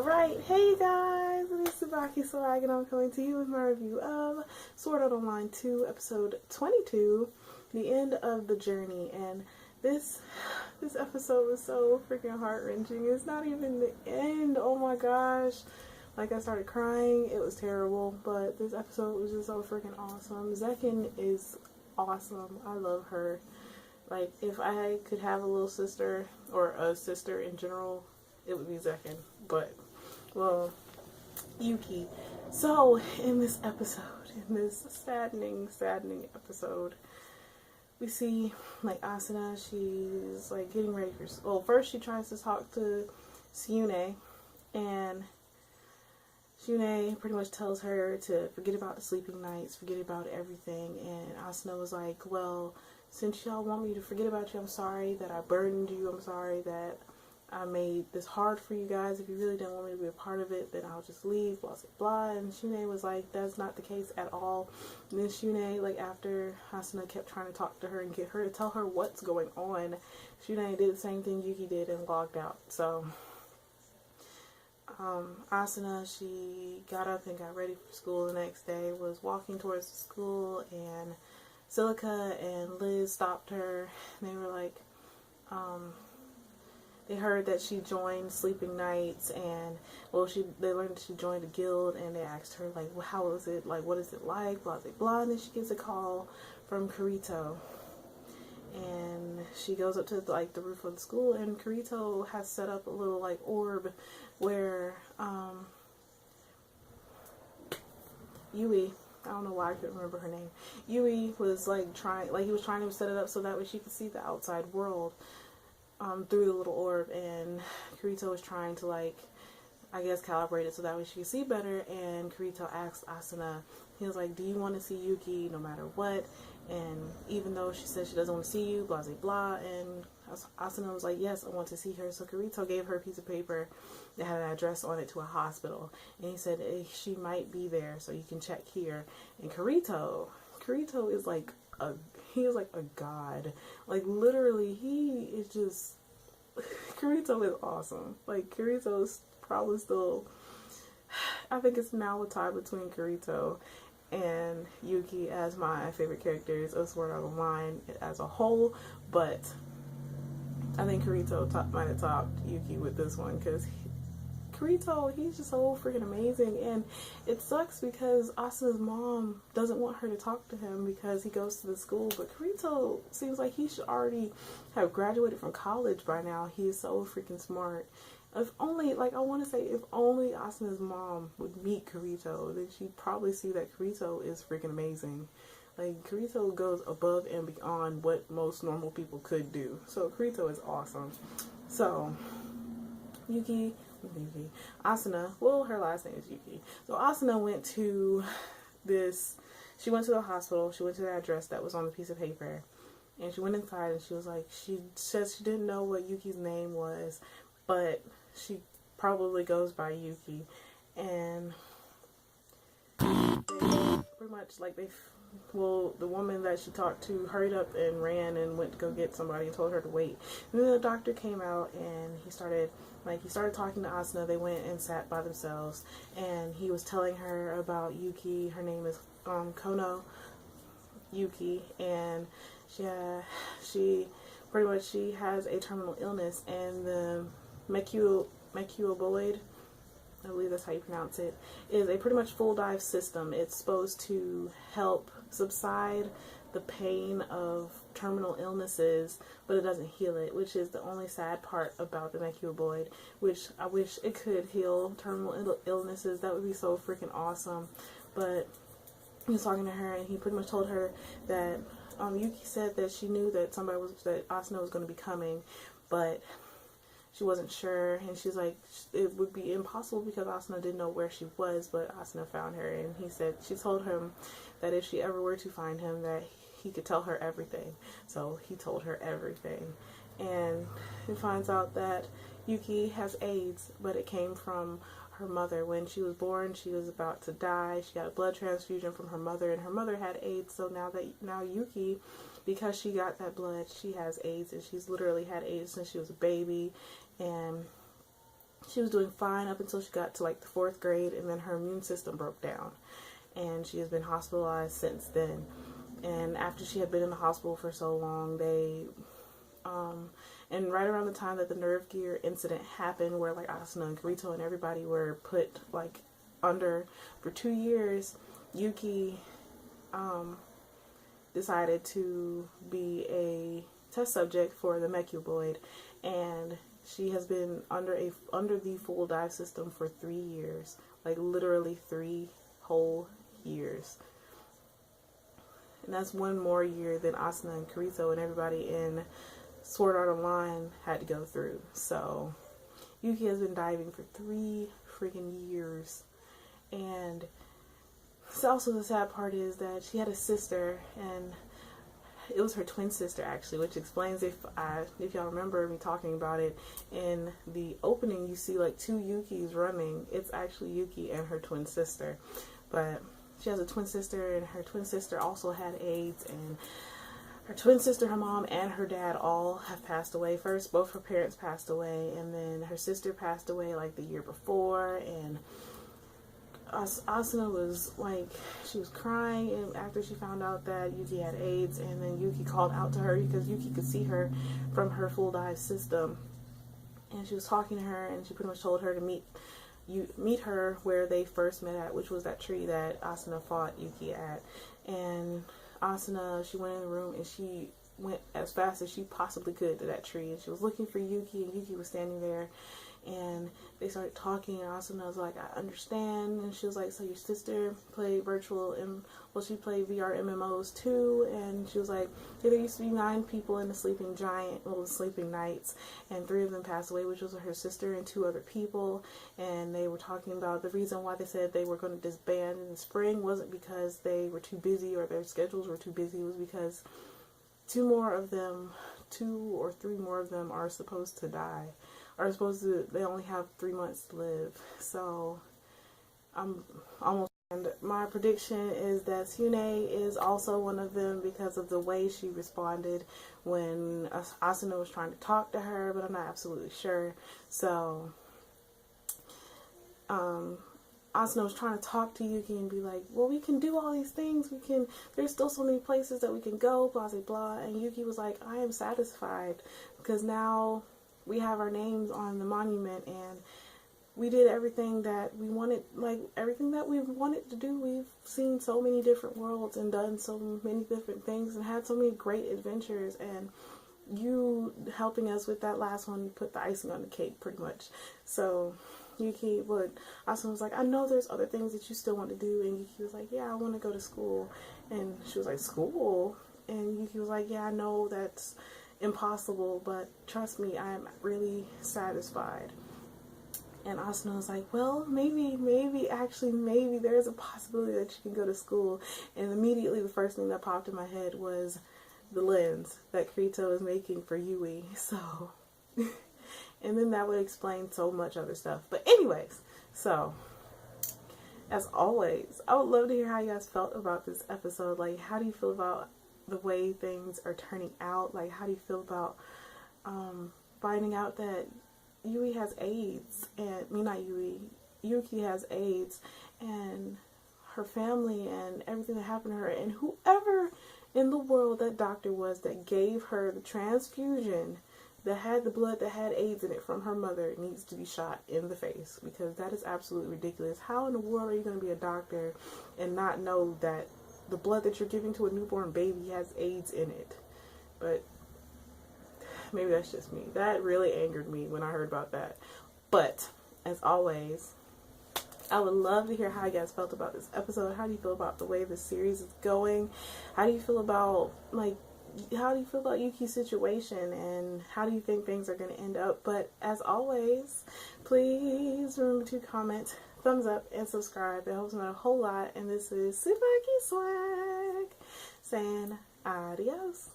Right, hey guys, it's TsubakiSwagg and I'm coming to you with my review of Sword Art Online 2, episode 22, the end of the journey. And this episode was so freaking heart-wrenching. It's not even the end, oh my gosh. Like, I started crying, it was terrible, but this episode was just so freaking awesome. Zekin is awesome, I love her. Like, if I could have a little sister, or a sister in general, it would be Zekin. But, well, Yuuki. So, in this episode, in this saddening episode, we see, like, Asuna, she's, like, getting ready for, well, first she tries to talk to Tsune, and Tsune pretty much tells her to forget about the sleeping nights, forget about everything, and Asuna was like, well, since y'all want me to forget about you, I'm sorry that I burdened you, I'm sorry that I made this hard for you guys. If you really didn't want me to be a part of it, then I'll just leave, blah, blah, blah. And Tsune was like, that's not the case at all. And then Tsune, like, after Asuna kept trying to talk to her and get her to tell her what's going on, Tsune did the same thing Yuuki did and logged out. So, Asuna, she got up and got ready for school the next day, was walking towards the school, and Silica and Liz stopped her. And they were like, they heard that she joined Sleeping Nights, and, well, they learned that she joined a guild, and they asked her, like, well, how is it, like, what is it like, blah, blah, blah, and then she gets a call from Kirito, and she goes up to, like, the roof of the school, and Kirito has set up a little, like, orb where, Yui, I don't know why I couldn't remember her name, Yui was, like, he was trying to set it up so that way she could see the outside world, through the little orb, and Kirito was trying to, like, I guess calibrate it so that way she could see better, and Kirito asked Asuna, he was like, do you want to see Yuuki no matter what? And even though she said she doesn't want to see you, blah, blah, blah, and Asuna was like, yes, I want to see her. So Kirito gave her a piece of paper that had an address on it to a hospital, and he said, hey, she might be there, so you can check here. And Kirito is like he is like a god. Like, literally, he is just, Kirito is awesome. Like, Kirito is probably still, I think it's now a tie between Kirito and Yuuki as my favorite characters of Sword Art Online as a whole, but I think Kirito might have topped Yuuki with this one, because Kirito, he's just so freaking amazing, and it sucks because Asuna's mom doesn't want her to talk to him because he goes to the school, but Kirito seems like he should already have graduated from college by now. He is so freaking smart. If only, like, I want to say, if only Asuna's mom would meet Kirito, then she'd probably see that Kirito is freaking amazing. Like, Kirito goes above and beyond what most normal people could do. So, Kirito is awesome. So, Asuna, well, her last name is Yuuki. So Asuna went to she went to the hospital, she went to the address that was on the piece of paper, and she went inside, and she was like, she said she didn't know what Yuki's name was, but she probably goes by Yuuki, and they pretty much, like, the woman that she talked to hurried up and ran and went to go get somebody and told her to wait. And then the doctor came out, and he started talking to Asuna. They went and sat by themselves, and he was telling her about Yuuki. Her name is Kono Yuuki, and she pretty much, she has a terminal illness, and the meculoboid, I believe that's how you pronounce it, is a pretty much full dive system. It's supposed to help subside the pain of terminal illnesses, but it doesn't heal it, which is the only sad part about the meculoboid, which I wish it could heal terminal illnesses. That would be so freaking awesome. But he was talking to her, and he pretty much told her that Yuuki said that she knew that that Asuna was going to be coming, but she wasn't sure, and she's like, it would be impossible because Asuna didn't know where she was, but Asuna found her, and she told him that if she ever were to find him, that he could tell her everything. So he told her everything, and he finds out that Yuuki has AIDS, but it came from her mother. When she was born, she was about to die. She got a blood transfusion from her mother, and her mother had AIDS. So now Yuuki, because she got that blood, she has AIDS, and she's literally had AIDS since she was a baby. And she was doing fine up until she got to like the 4th grade, and then her immune system broke down, and she has been hospitalized since then. And after she had been in the hospital for so long, and right around the time that the nerve gear incident happened, where like Asuna and Kirito and everybody were put like under for 2 years, Yuuki decided to be a test subject for the Mecuboid, and she has been under the full dive system for 3 years, like literally 3 whole years. And that's 1 more year than Asuna and Kirito and everybody in Sword Art Online had to go through. So Yuuki has been diving for 3 freaking years. And so also the sad part is that she had a sister, and it was her twin sister actually, which explains if y'all remember me talking about it in the opening, you see like 2 Yukis running. It's actually Yuuki and her twin sister. But she has a twin sister, and her twin sister also had AIDS, and her twin sister, her mom, and her dad all have passed away. First, both her parents passed away, and then her sister passed away like the year before, and Asuna was like, she was crying after she found out that Yuuki had AIDS, and then Yuuki called out to her because Yuuki could see her from her full dive system, and she was talking to her, and she pretty much told her to meet her where they first met at, which was that tree that Asuna fought Yuuki at. And Asuna, she went in the room, and she went as fast as she possibly could to that tree, and she was looking for Yuuki, and Yuuki was standing there, and they started talking, and Asuna was like, I understand. And she was like, so your sister played she played VR MMOs too? And she was like, yeah, there used to be 9 people in the Sleeping Knights, and 3 of them passed away, which was her sister and 2 other people. And they were talking about the reason why they said they were going to disband in the spring wasn't because they were too busy or their schedules were too busy. It was because 2 or 3 more of them are supposed to die. They only have 3 months to live. So I'm almost, and my prediction is that Tsune is also one of them because of the way she responded when Asuna was trying to talk to her, but I'm not absolutely sure. So Asuna was trying to talk to Yuuki and be like, well, we can do all these things, there's still so many places that we can go, blah blah blah. And Yuuki was like, I am satisfied because now we have our names on the monument, and we did everything that we wanted, like everything that we wanted to do. We've seen so many different worlds and done so many different things and had so many great adventures, and you helping us with that last one put the icing on the cake pretty much. So Yuuki Asuna was like, I know there's other things that you still want to do, and Yuuki was like, yeah, I want to go to school. And she was like, school? And Yuuki was like, yeah, I know that's impossible, but trust me, I am really satisfied. And Asuna was like, well, maybe there's a possibility that you can go to school. And immediately the first thing that popped in my head was the lens that Kirito is making for Yui. So and then that would explain so much other stuff. But anyways, so as always, I would love to hear how you guys felt about this episode. Like, how do you feel about the way things are turning out? Like, how do you feel about finding out that Yui has AIDS, and Yuki has AIDS, and her family and everything that happened to her, and whoever in the world that doctor was that gave her the transfusion that had the blood that had AIDS in it from her mother needs to be shot in the face, because that is absolutely ridiculous. How in the world are you going to be a doctor and not know that the blood that you're giving to a newborn baby has AIDS in it? But maybe that's just me. That really angered me when I heard about that. But as always, I would love to hear how you guys felt about this episode. How do you feel about the way this series is going? How do you feel about Yuki's situation, and how do you think things are going to end up? But as always, please remember to comment, thumbs up, and subscribe. It helps me out a whole lot. And this is TsubakiSwagg saying adios.